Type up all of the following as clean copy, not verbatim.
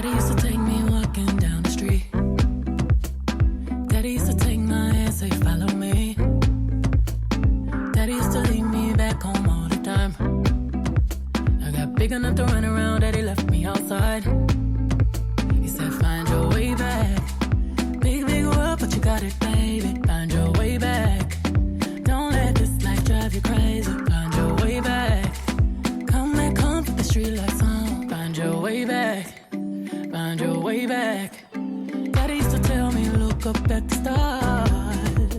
Daddy used to take me walking down the street. Daddy used to take my hand, say follow me. Daddy used to leave me back home all the time. I got big enough to run around, Daddy left me outside. He said find your way back. Big, big world, but you got it, baby. Find your way back. Don't let this life drive you crazy. Find your way back. Come back home, put the street lights on. Find your way back. Find your way back. Daddy used to tell me, look up at the stars.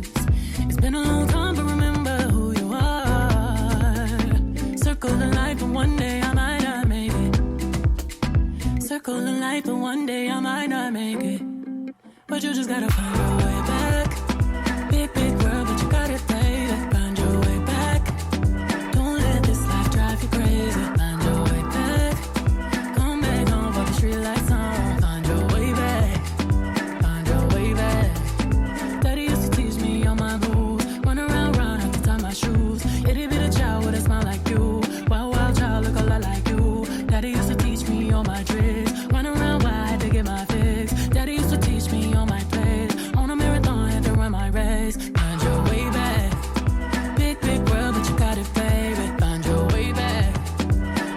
It's been a long time, but remember who you are. Circle the light, but one day I might not make it. Circle the light, but one day I might not make it. But you just gotta find your way back. Big, big world, but you got it, baby. Find your way back. Don't let this life drive you crazy. Find your way back. Come back home for the street lights on. Find your way back. Find your way back. Daddy used to teach me all my moves. Run around, round, have to tie my shoes. Itty bitty child with a smile like you. Wild, wild child, look a lot like you. Daddy used to teach me all my tricks. Run around wide to get my fix. Daddy used to teach me all my plays. On a marathon, had to run my race. Find your way back. Big, big world, but you got it, baby. Find your way back.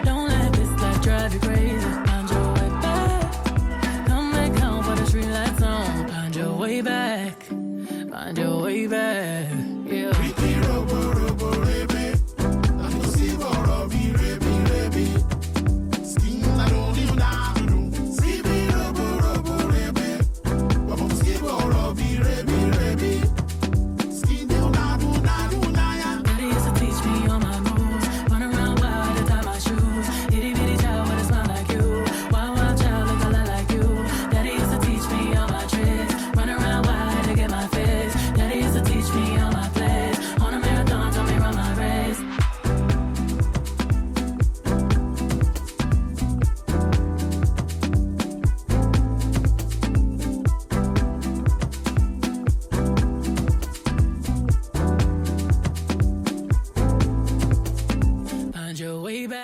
Don't let this life drive you crazy. Find your way back. Come back home for the street lights on. Find your way back. Find your way back. Yeah. Daddy used to teach me all my moves. Run around wild to tie my shoes. Itty bitty child with a smile like you. Wild, wild child, look a lot like you. Daddy used to teach me all my tricks. Run around wide to get my fix. Daddy used to teach me all my plays. On a marathon, told me run my race. Find your way back.